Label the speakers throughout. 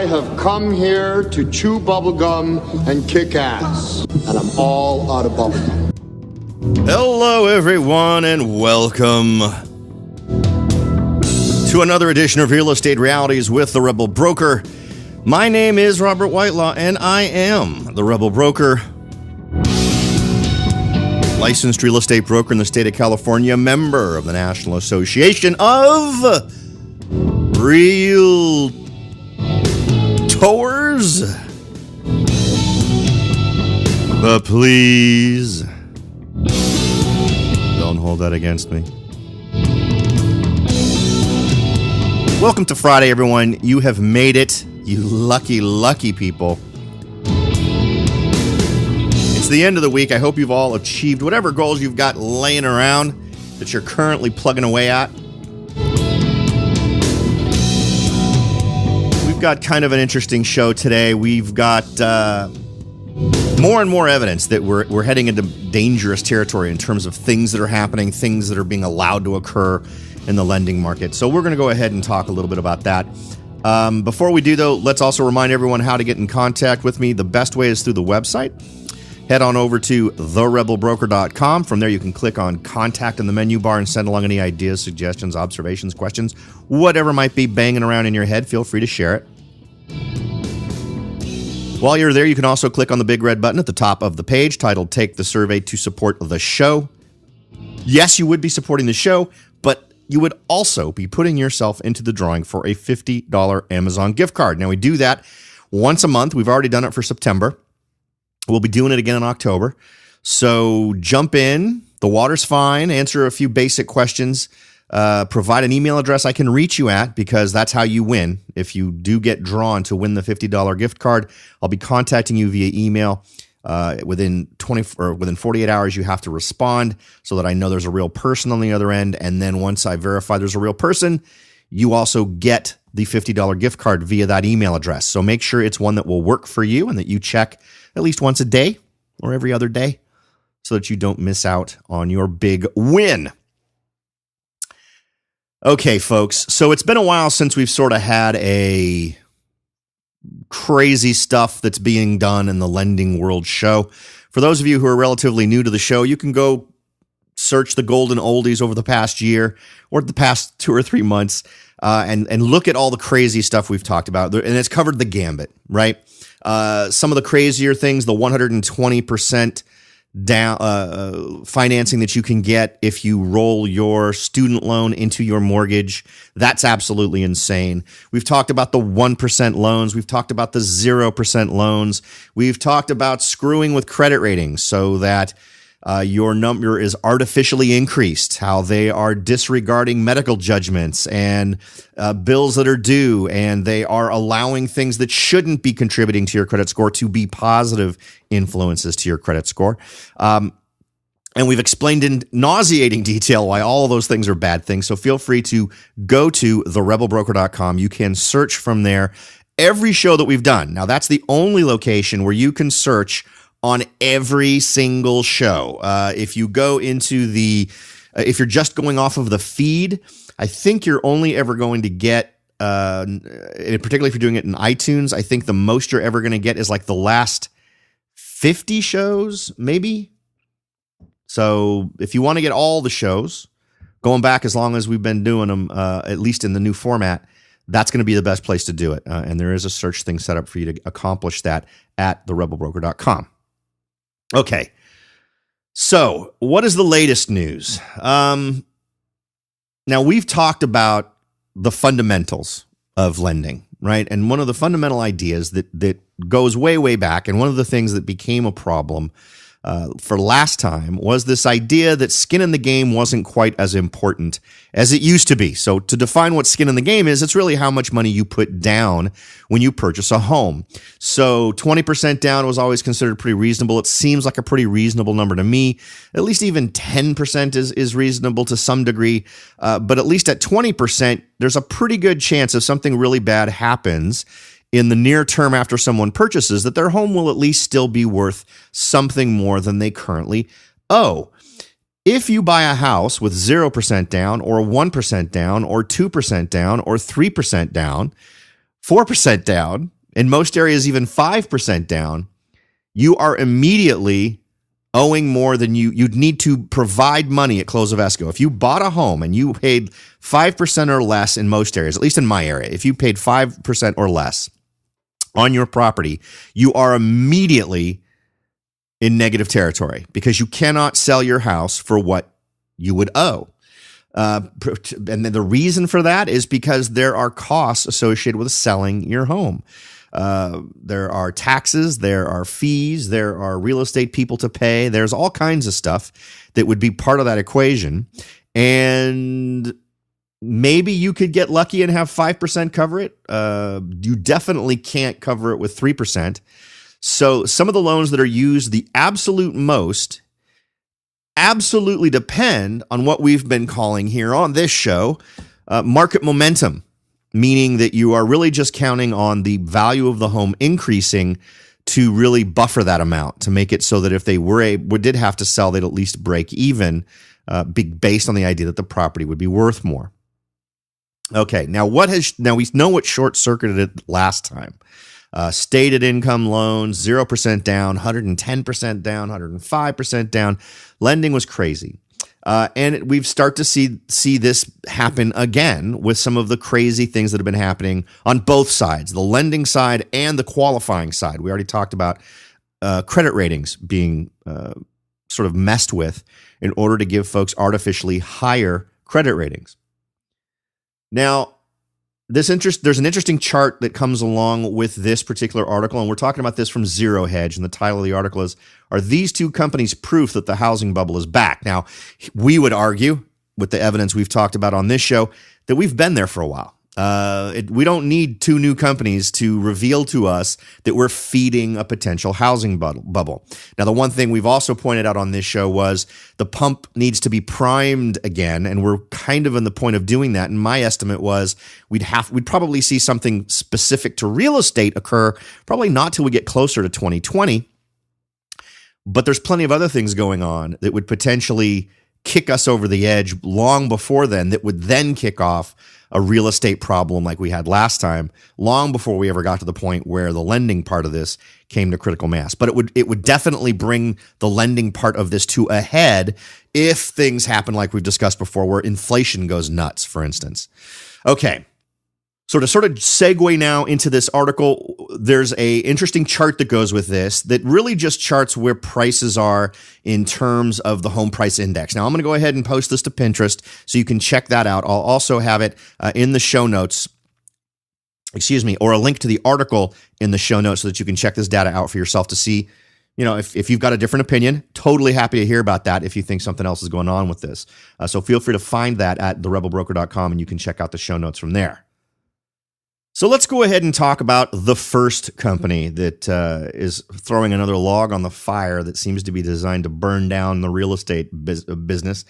Speaker 1: have come here to chew bubblegum and kick ass, and I'm all out of bubblegum.
Speaker 2: Hello, everyone, and welcome to another edition of Real Estate Realities with the Rebel Broker. My name is Robert Whitelaw, and I am the Rebel Broker. Licensed real estate broker in the state of California, member of the National Association of Realtors. But please, don't hold that against me. Welcome to Friday, everyone. You have made it, you lucky, lucky people. It's the end of the week. I hope you've all achieved whatever goals you've got laying around that you're currently plugging away at. We've got kind of an interesting show today. We've got more and more evidence that we're heading into dangerous territory in terms of things that are happening, things that are being allowed to occur in the lending market. So we're going to go ahead and talk a little bit about that. Before we do, though, let's also remind everyone how to get in contact with me. The best way is through the website. Head on over to therebelbroker.com. From there, you can click on Contact in the menu bar and send along any ideas, suggestions, observations, questions, whatever might be banging around in your head. Feel free to share it. While you're there, you can also click on the big red button at the top of the page titled Take the Survey to support the show. Yes, you would be supporting the show, but you would also be putting yourself into the drawing for a $50 Amazon gift card. Now, we do that once a month. We've already done it for September. We'll be doing it again in October. So jump in. The water's fine. Answer a few basic questions. Provide an email address I can reach you at, because that's how you win. If you do get drawn to win the $50 gift card, I'll be contacting you via email. Within 48 hours, you have to respond so that I know there's a real person on the other end. And then once I verify there's a real person, you also get the $50 gift card via that email address. So make sure it's one that will work for you and that you check at least once a day or every other day so that you don't miss out on your big win. Okay, folks. So it's been a while since we've sort of had a crazy stuff that's being done in the lending world show. For those of you who are relatively new to the show, you can go search the golden oldies over the past year or the past 2 or 3 months and look at all the crazy stuff we've talked about. And it's covered the gambit, right? Some of the crazier things, the 120% down financing that you can get if you roll your student loan into your mortgage. That's absolutely insane. We've talked about the 1% loans. We've talked about the 0% loans. We've talked about screwing with credit ratings so that your number is artificially increased, how they are disregarding medical judgments and bills that are due, and they are allowing things that shouldn't be contributing to your credit score to be positive influences to your credit score. And we've explained in nauseating detail why all of those things are bad things. So feel free to go to therebelbroker.com. You can search from there every show that we've done. Now, that's the only location where you can search on every single show. If you go into if you're just going off of the feed, I think you're only ever going to get, particularly if you're doing it in iTunes, I think the most you're ever going to get is like the last 50 shows, maybe. So if you want to get all the shows, going back as long as we've been doing them, at least in the new format, that's going to be the best place to do it. And there is a search thing set up for you to accomplish that at therebelbroker.com. Okay, so what is the latest news? Now, we've talked about the fundamentals of lending, right? And one of the fundamental ideas that goes way, way back, and one of the things that became a problem for last time was this idea that skin in the game wasn't quite as important as it used to be. So to define what skin in the game is, it's really how much money you put down when you purchase a home. So 20% down was always considered pretty reasonable. It seems like a pretty reasonable number to me. At least even 10% is reasonable to some degree. But at least at 20%, there's a pretty good chance if something really bad happens in the near term after someone purchases, that their home will at least still be worth something more than they currently owe. If you buy a house with 0% down or 1% down or 2% down or 3% down, 4% down, in most areas even 5% down, you are immediately owing more than you'd need to provide money at close of escrow. If you bought a home and you paid 5% or less in most areas, at least in my area, if you paid 5% or less on your property, you are immediately in negative territory because you cannot sell your house for what you would owe. And then the reason for that is because there are costs associated with selling your home. There are taxes, there are fees, there are real estate people to pay. There's all kinds of stuff that would be part of that equation. And maybe you could get lucky and have 5% cover it. You definitely can't cover it with 3%. So some of the loans that are used the absolute most absolutely depend on what we've been calling here on this show market momentum, meaning that you are really just counting on the value of the home increasing to really buffer that amount, to make it so that if they did have to sell, they'd at least break even, based on the idea that the property would be worth more. Okay, now we know what short-circuited it last time. Stated income loans, 0% down, 110% down, 105% down. Lending was crazy. And we've started to see this happen again with some of the crazy things that have been happening on both sides, the lending side and the qualifying side. We already talked about credit ratings being sort of messed with in order to give folks artificially higher credit ratings. Now, there's an interesting chart that comes along with this particular article, and we're talking about this from Zero Hedge, and the title of the article is, "Are these two companies proof that the housing bubble is back?" Now, we would argue, with the evidence we've talked about on this show, that we've been there for a while. We don't need two new companies to reveal to us that we're feeding a potential housing bubble. Now, the one thing we've also pointed out on this show was the pump needs to be primed again, and we're kind of in the point of doing that. And my estimate was we'd probably see something specific to real estate occur, probably not till we get closer to 2020. But there's plenty of other things going on that would potentially kick us over the edge long before then, that would then kick off a real estate problem like we had last time, long before we ever got to the point where the lending part of this came to critical mass. But it would definitely bring the lending part of this to a head if things happen like we've discussed before, where inflation goes nuts, for instance. Okay. So to sort of segue now into this article, there's a interesting chart that goes with this that really just charts where prices are in terms of the home price index. Now, I'm going to go ahead and post this to Pinterest so you can check that out. I'll also have it in the show notes, or a link to the article in the show notes so that you can check this data out for yourself to see, if you've got a different opinion. Totally happy to hear about that if you think something else is going on with this. So feel free to find that at therebelbroker.com, and you can check out the show notes from there. So let's go ahead and talk about the first company that is throwing another log on the fire that seems to be designed to burn down the real estate business.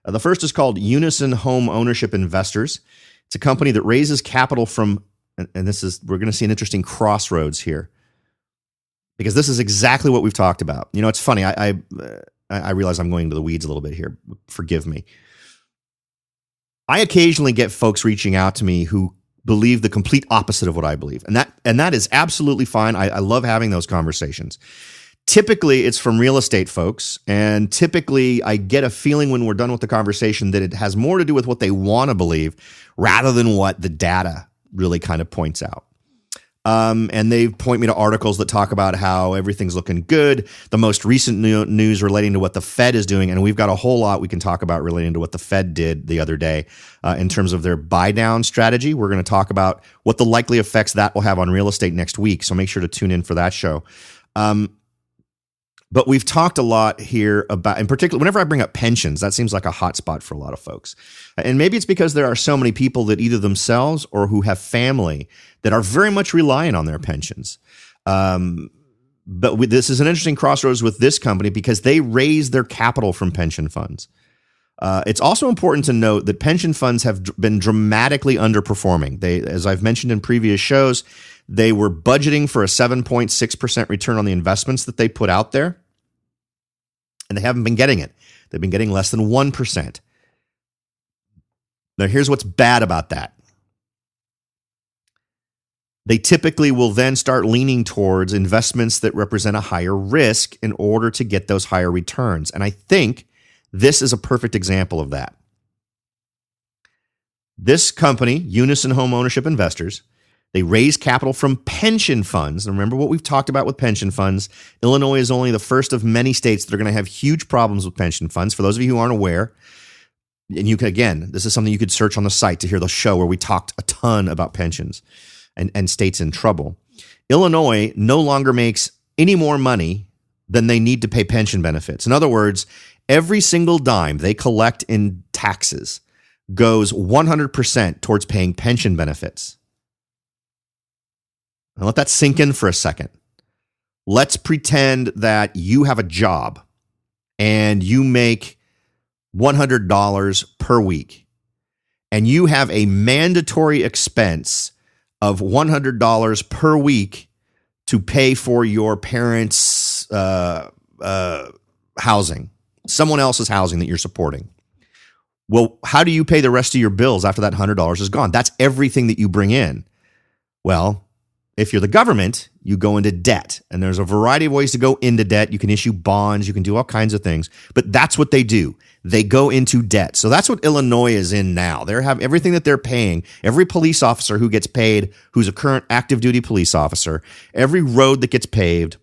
Speaker 2: The first is called Unison Home Ownership Investors. It's a company that raises capital from, and we're going to see an interesting crossroads here, because this is exactly what we've talked about. It's funny. I realize I'm going into the weeds a little bit here. Forgive me. I occasionally get folks reaching out to me who believe the complete opposite of what I believe. And that is absolutely fine. I love having those conversations. Typically, it's from real estate folks. And typically, I get a feeling when we're done with the conversation that it has more to do with what they want to believe rather than what the data really kind of points out. And they point me to articles that talk about how everything's looking good. The most recent news relating to what the Fed is doing, and we've got a whole lot we can talk about relating to what the Fed did the other day in terms of their buy-down strategy. We're going to talk about what the likely effects that will have on real estate next week, so make sure to tune in for that show. But we've talked a lot here about, in particular, whenever I bring up pensions, that seems like a hot spot for a lot of folks. And maybe it's because there are so many people that either themselves or who have family that are very much reliant on their pensions. But this is an interesting crossroads with this company because they raise their capital from pension funds. It's also important to note that pension funds have been dramatically underperforming. As I've mentioned in previous shows, they were budgeting for a 7.6% return on the investments that they put out there, and they haven't been getting it. They've been getting less than 1%. Now, here's what's bad about that. They typically will then start leaning towards investments that represent a higher risk in order to get those higher returns. And I think this is a perfect example of that. This company, Unison Home Ownership Investors, they raise capital from pension funds. And remember what we've talked about with pension funds. Illinois is only the first of many states that are going to have huge problems with pension funds. For those of you who aren't aware, and you can, again, this is something you could search on the site to hear the show where we talked a ton about pensions and states in trouble. Illinois no longer makes any more money than they need to pay pension benefits. In other words, every single dime they collect in taxes goes 100% towards paying pension benefits. Now let that sink in for a second. Let's pretend that you have a job and you make $100 per week, and you have a mandatory expense of $100 per week to pay for your parents' housing, someone else's housing that you're supporting. Well, how do you pay the rest of your bills after that $100 is gone? That's everything that you bring in. Well, if you're the government, you go into debt, and there's a variety of ways to go into debt. You can issue bonds, you can do all kinds of things, but that's what they do. They go into debt. So that's what Illinois is in now. They have everything that they're paying. Every police officer who gets paid, who's a current active duty police officer, every road that gets paved,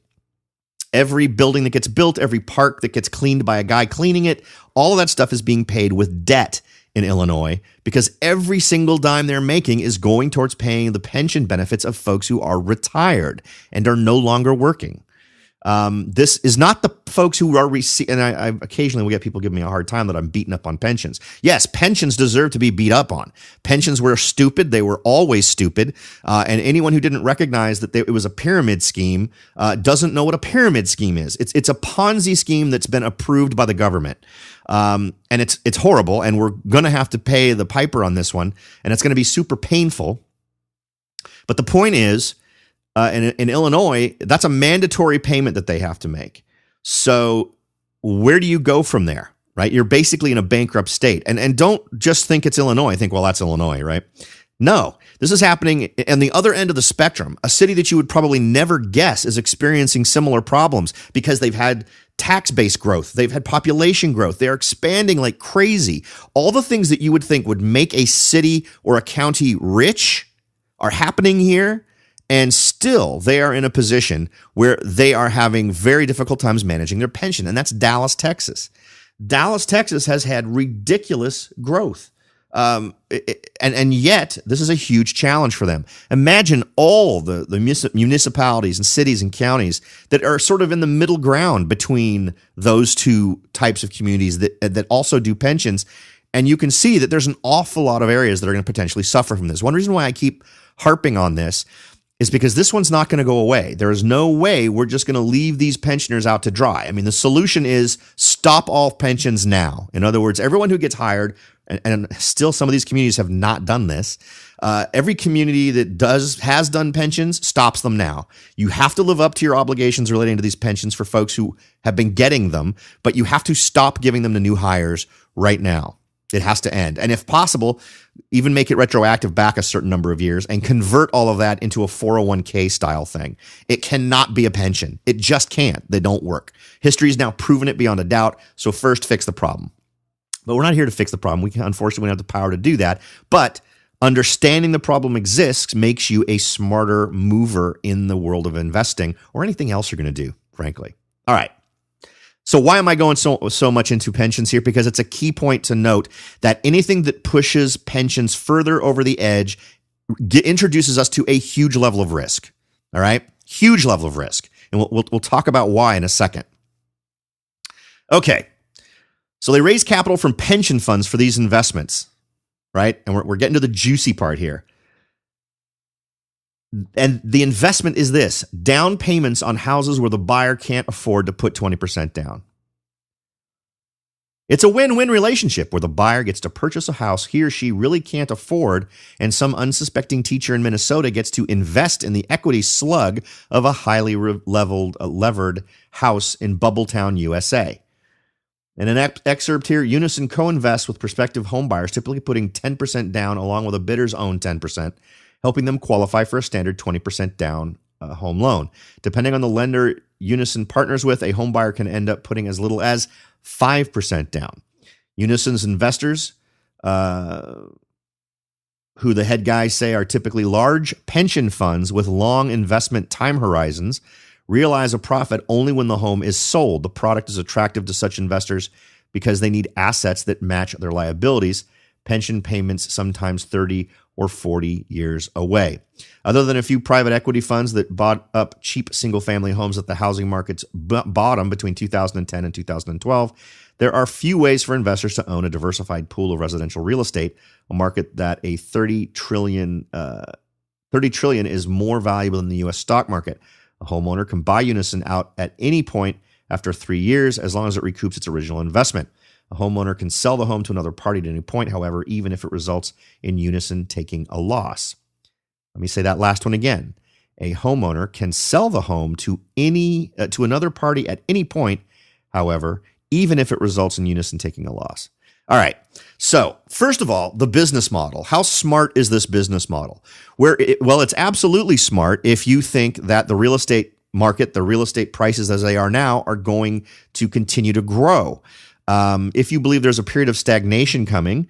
Speaker 2: every building that gets built, every park that gets cleaned by a guy cleaning it, all of that stuff is being paid with debt in Illinois, because every single dime they're making is going towards paying the pension benefits of folks who are retired and are no longer working. This is not the folks who are receiving, and I occasionally will get people giving me a hard time that I'm beating up on pensions. Yes, pensions deserve to be beat up on. Pensions were stupid. They were always stupid. And anyone who didn't recognize that it was a pyramid scheme doesn't know what a pyramid scheme is. It's a Ponzi scheme that's been approved by the government. And it's horrible, and we're going to have to pay the piper on this one, and it's going to be super painful. But the point is, in Illinois, that's a mandatory payment that they have to make. So where do you go from there, right? You're basically in a bankrupt state. And don't just think it's Illinois. Think, well, that's Illinois, right? No, this is happening on the other end of the spectrum. A city that you would probably never guess is experiencing similar problems because they've had tax-based growth. They've had population growth. They're expanding like crazy. All the things that you would think would make a city or a county rich are happening here. And still, they are in a position where they are having very difficult times managing their pension. And that's Dallas, Texas. Dallas, Texas has had ridiculous growth. And yet, this is a huge challenge for them. Imagine all the municipalities and cities and counties that are sort of in the middle ground between those two types of communities that also do pensions. And you can see that there's an awful lot of areas that are going to potentially suffer from this. One reason why I keep harping on this is because this one's not going to go away. There is no way we're just going to leave these pensioners out to dry. I mean, the solution is stop all pensions now. In other words, everyone who gets hired, and still some of these communities have not done this, every community that has done pensions stops them now. You have to live up to your obligations relating to these pensions for folks who have been getting them, but you have to stop giving them to new hires right now. It has to end. And if possible, even make it retroactive back a certain number of years and convert all of that into a 401k style thing. It cannot be a pension. It just can't. They don't work. History has now proven it beyond a doubt. So first, fix the problem. But we're not here to fix the problem. Unfortunately, we don't have the power to do that. But understanding the problem exists makes you a smarter mover in the world of investing or anything else you're going to do, frankly. All right. So why am I going so much into pensions here? Because it's a key point to note that anything that pushes pensions further over the edge introduces us to a huge level of risk. All right? Huge level of risk. And we'll talk about why in a second. Okay. So they raise capital from pension funds for these investments, right? And we're getting to the juicy part here. And the investment is this: down payments on houses where the buyer can't afford to put 20% down. It's a win-win relationship where the buyer gets to purchase a house he or she really can't afford, and some unsuspecting teacher in Minnesota gets to invest in the equity slug of a highly levered house in Bubbletown, USA. In an excerpt here, Unison co-invests with prospective home buyers, typically putting 10% down along with a bidder's own 10%. helping them qualify for a standard 20% down home loan. Depending on the lender Unison partners with, a home buyer can end up putting as little as 5% down. Unison's investors, who the head guys say are typically large pension funds with long investment time horizons, realize a profit only when the home is sold. The product is attractive to such investors because they need assets that match their liabilities, pension payments sometimes 30 or 40 years away. Other than a few private equity funds that bought up cheap single-family homes at the housing market's bottom between 2010 and 2012, there are few ways for investors to own a diversified pool of residential real estate, a market that a $30 trillion is more valuable than the U.S. stock market. A homeowner can buy Unison out at any point after 3 years as long as it recoups its original investment. A homeowner can sell the home to another party at any point, however, even if it results in Unison taking a loss. Let me say that last one again. A homeowner can sell the home to another party at any point, however, even if it results in Unison taking a loss. All right. So, first of all, the business model. How smart is this business model? Well, it's absolutely smart if you think that the real estate market, the real estate prices as they are now, are going to continue to grow. If you believe there's a period of stagnation coming,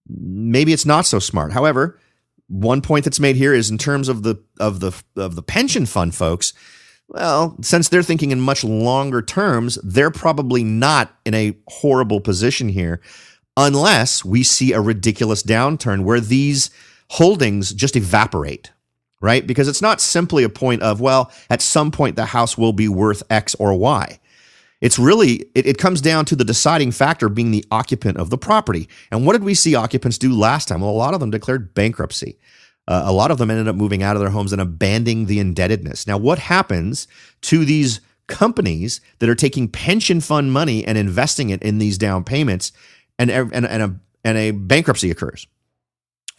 Speaker 2: maybe it's not so smart. However, one point that's made here is in terms of the pension fund folks. Well, since they're thinking in much longer terms, they're probably not in a horrible position here unless we see a ridiculous downturn where these holdings just evaporate, right? Because it's not simply a point of, well, at some point the house will be worth X or Y. It's really, it comes down to the deciding factor being the occupant of the property. And what did we see occupants do last time? Well, a lot of them declared bankruptcy. A lot of them ended up moving out of their homes and abandoning the indebtedness. Now, what happens to these companies that are taking pension fund money and investing it in these down payments and a bankruptcy occurs?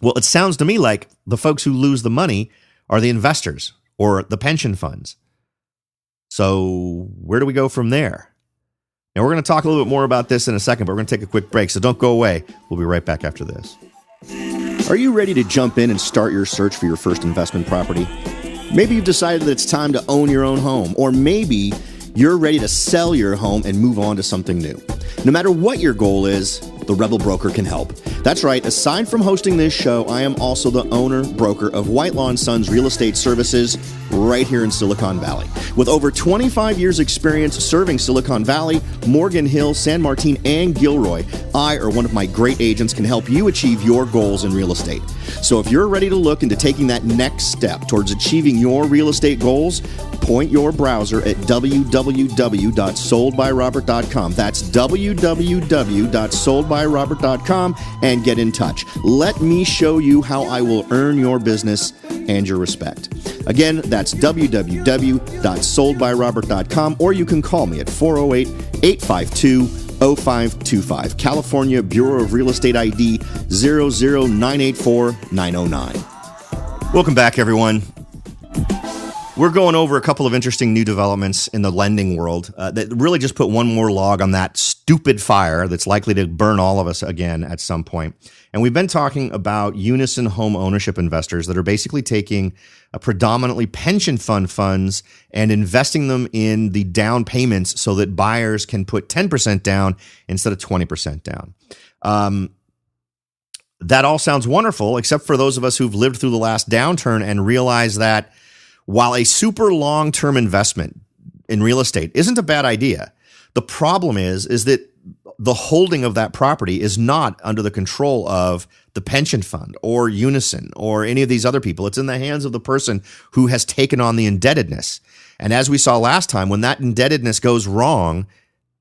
Speaker 2: Well, it sounds to me like the folks who lose the money are the investors or the pension funds. So where do we go from there? Now, we're going to talk a little bit more about this in a second, but we're going to take a quick break, so don't go away. We'll be right back after this. Are you ready to jump in and start your search for your first investment property? Maybe you've decided that it's time to own your own home, or maybe you're ready to sell your home and move on to something new. No matter what your goal is, the Rebel Broker can help. That's right, aside from hosting this show, I am also the owner-broker of Whitelaw & Sons Real Estate Services right here in Silicon Valley. With over 25 years experience serving Silicon Valley, Morgan Hill, San Martin, and Gilroy, I or one of my great agents can help you achieve your goals in real estate. So if you're ready to look into taking that next step towards achieving your real estate goals, point your browser at www.soldbyrobert.com. That's www.soldbyrobert.com and get in touch. Let me show you how I will earn your business and your respect. Again, that's www.soldbyrobert.com, or you can call me at 408-852-0525. California Bureau of Real Estate ID 00984-909. Welcome back, everyone. We're going over a couple of interesting new developments in the lending world that really just put one more log on that stupid fire that's likely to burn all of us again at some point. And we've been talking about Unison home ownership investors that are basically taking predominantly pension fund funds and investing them in the down payments so that buyers can put 10% down instead of 20% down. That all sounds wonderful, except for those of us who've lived through the last downturn and realize that while a super long-term investment in real estate isn't a bad idea, the problem is that the holding of that property is not under the control of the pension fund or Unison or any of these other people. It's in the hands of the person who has taken on the indebtedness. And as we saw last time, when that indebtedness goes wrong,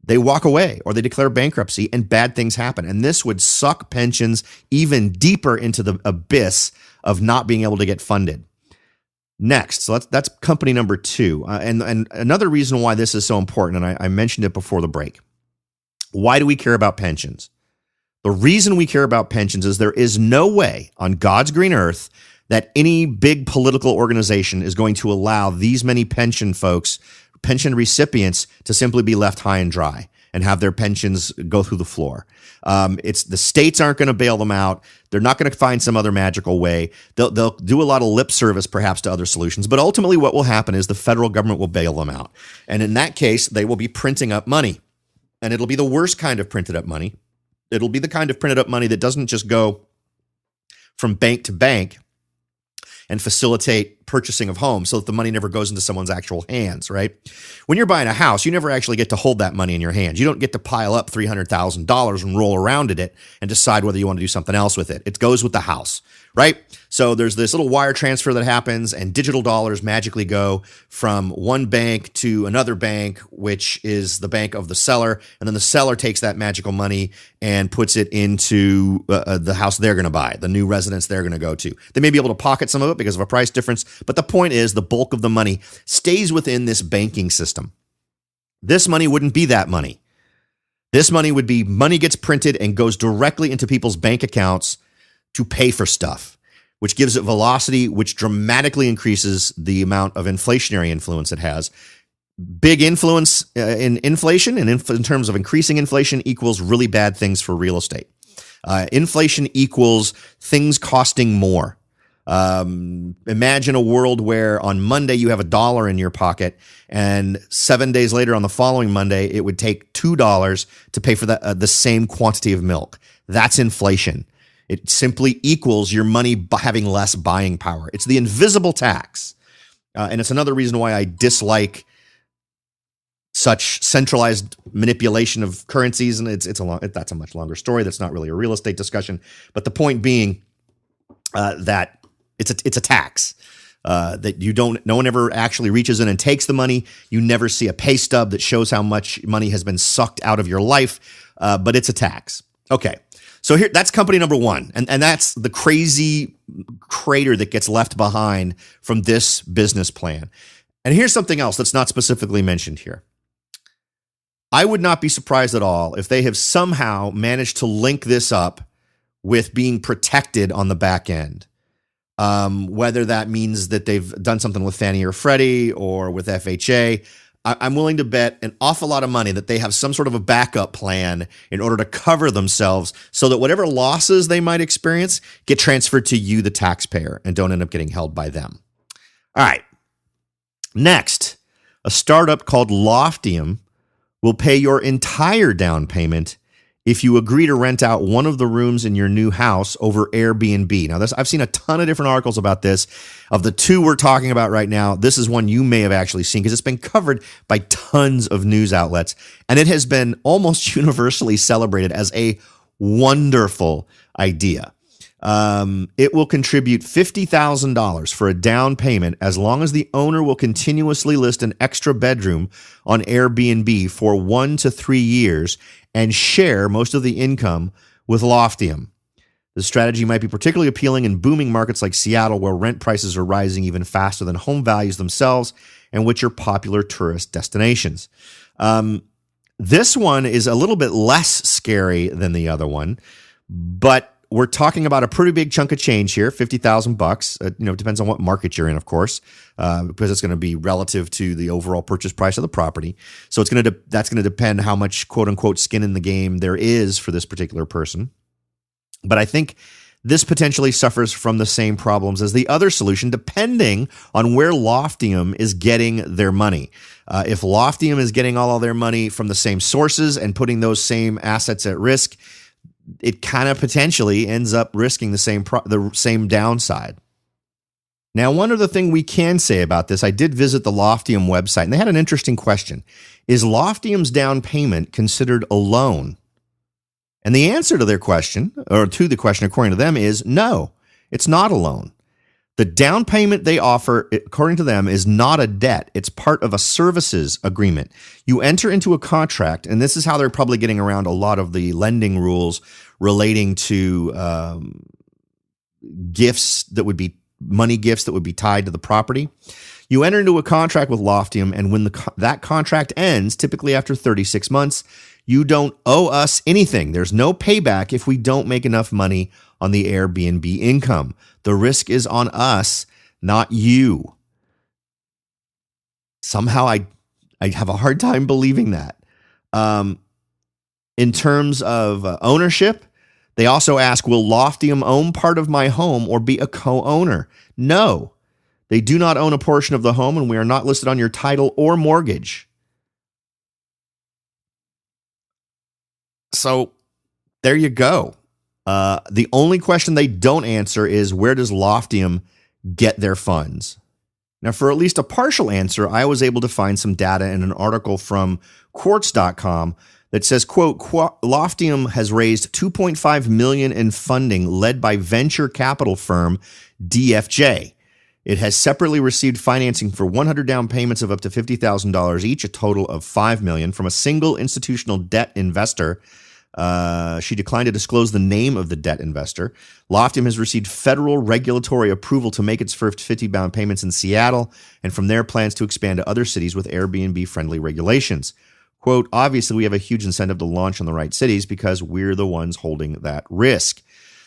Speaker 2: they walk away or they declare bankruptcy and bad things happen. And this would suck pensions even deeper into the abyss of not being able to get funded. Next, so that's company number two. And another reason why this is so important, and I mentioned it before the break. Why do we care about pensions? The reason we care about pensions is there is no way on God's green earth that any big political organization is going to allow these many pension folks, pension recipients, to simply be left high and dry. and have their pensions go through the floor. It's the states aren't going to bail them out. They're not going to find some other magical way. They'll do a lot of lip service perhaps to other solutions, but ultimately what will happen is the federal government will bail them out. And in that case, they will be printing up money, and it'll be the worst kind of printed up money. It'll be the kind of printed up money that doesn't just go from bank to bank and facilitate purchasing of homes so that the money never goes into someone's actual hands, right? When you're buying a house, you never actually get to hold that money in your hands. You don't get to pile up $300,000 and roll around in it and decide whether you want to do something else with it. It goes with the house, right? So there's this little wire transfer that happens, and digital dollars magically go from one bank to another bank, which is the bank of the seller. And then the seller takes that magical money and puts it into the house they're going to buy, the new residence they're going to go to. They may be able to pocket some of it because of a price difference, but the point is the bulk of the money stays within this banking system. This money wouldn't be that money. This money would be money gets printed and goes directly into people's bank accounts to pay for stuff, which gives it velocity, which dramatically increases the amount of inflationary influence it has. Big influence in inflation and in terms of increasing inflation equals really bad things for real estate. Inflation equals things costing more. Imagine a world where on Monday you have $1 in your pocket, and 7 days later on the following Monday, it would take $2 to pay for the same quantity of milk. That's inflation. It simply equals your money having less buying power. It's the invisible tax. And it's another reason why I dislike such centralized manipulation of currencies. And that's a much longer story. That's not really a real estate discussion. But the point being that it's a tax that no one ever actually reaches in and takes the money. You never see a pay stub that shows how much money has been sucked out of your life, but it's a tax. Okay. So here, that's company number one. And that's the crazy crater that gets left behind from this business plan. And here's something else that's not specifically mentioned here. I would not be surprised at all if they have somehow managed to link this up with being protected on the back end. Whether that means that they've done something with Fannie or Freddie or with FHA, I'm willing to bet an awful lot of money that they have some sort of a backup plan in order to cover themselves so that whatever losses they might experience get transferred to you, the taxpayer, and don't end up getting held by them. All right. Next, a startup called Loftium will pay your entire down payment if you agree to rent out one of the rooms in your new house over Airbnb. Now, I've seen a ton of different articles about this. Of the two we're talking about right now, this is one you may have actually seen because it's been covered by tons of news outlets, and it has been almost universally celebrated as a wonderful idea. It will contribute $50,000 for a down payment as long as the owner will continuously list an extra bedroom on Airbnb for 1 to 3 years and share most of the income with Loftium. The strategy might be particularly appealing in booming markets like Seattle, where rent prices are rising even faster than home values themselves and which are popular tourist destinations. This one is a little bit less scary than the other one, but we're talking about a pretty big chunk of change here, $50,000. It depends on what market you're in, of course, because it's going to be relative to the overall purchase price of the property. So that's going to depend how much quote unquote skin in the game there is for this particular person. But I think this potentially suffers from the same problems as the other solution, depending on where Loftium is getting their money. If Loftium is getting all of their money from the same sources and putting those same assets at risk, it kind of potentially ends up risking the same downside. Now, one other thing we can say about this, I did visit the Loftium website, and they had an interesting question. Is Loftium's down payment considered a loan? And the answer to their question, or to the question according to them, is no, it's not a loan. The down payment they offer, according to them, is not a debt. It's part of a services agreement. You enter into a contract, and this is how they're probably getting around a lot of the lending rules relating to gifts that would be money gifts that would be tied to the property. You enter into a contract with Loftium, and when that contract ends, typically after 36 months, you don't owe us anything. There's no payback if we don't make enough money on the Airbnb income. The risk is on us, not you. Somehow I have a hard time believing that. In terms of ownership, they also ask, will Loftium own part of my home or be a co-owner? No, they do not own a portion of the home, and we are not listed on your title or mortgage. So there you go. The only question they don't answer is, where does Loftium get their funds? Now, for at least a partial answer, I was able to find some data in an article from Quartz.com that says, quote, Loftium has raised $2.5 million in funding led by venture capital firm DFJ. It has separately received financing for 100 down payments of up to $50,000 each, a total of $5 million from a single institutional debt investor. She declined to disclose the name of the debt investor. Loftium has received federal regulatory approval to make its first 50 down payments in Seattle, and from there plans to expand to other cities with Airbnb-friendly regulations. Quote, obviously, we have a huge incentive to launch in the right cities because we're the ones holding that risk.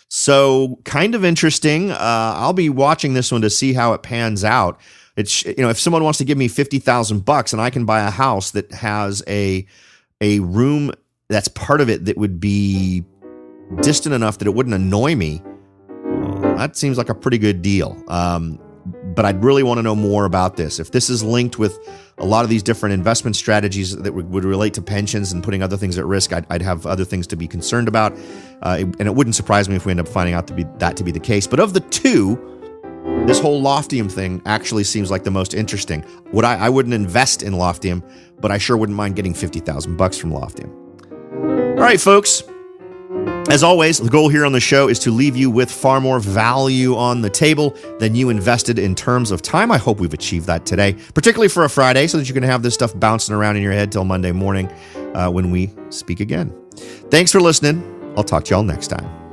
Speaker 2: So kind of interesting. I'll be watching this one to see how it pans out. It's, if someone wants to give me $50,000 and I can buy a house that has a room that's part of it that would be distant enough that it wouldn't annoy me, that seems like a pretty good deal. But I'd really want to know more about this. If this is linked with a lot of these different investment strategies that would relate to pensions and putting other things at risk, I'd have other things to be concerned about. And it wouldn't surprise me if we end up finding out to be the case. But of the two, this whole Loftium thing actually seems like the most interesting. I wouldn't invest in Loftium, but I sure wouldn't mind getting $50,000 from Loftium. All right, folks. As always, the goal here on the show is to leave you with far more value on the table than you invested in terms of time. I hope we've achieved that today, particularly for a Friday, so that you can have this stuff bouncing around in your head till Monday morning when we speak again. Thanks for listening. I'll talk to y'all next time.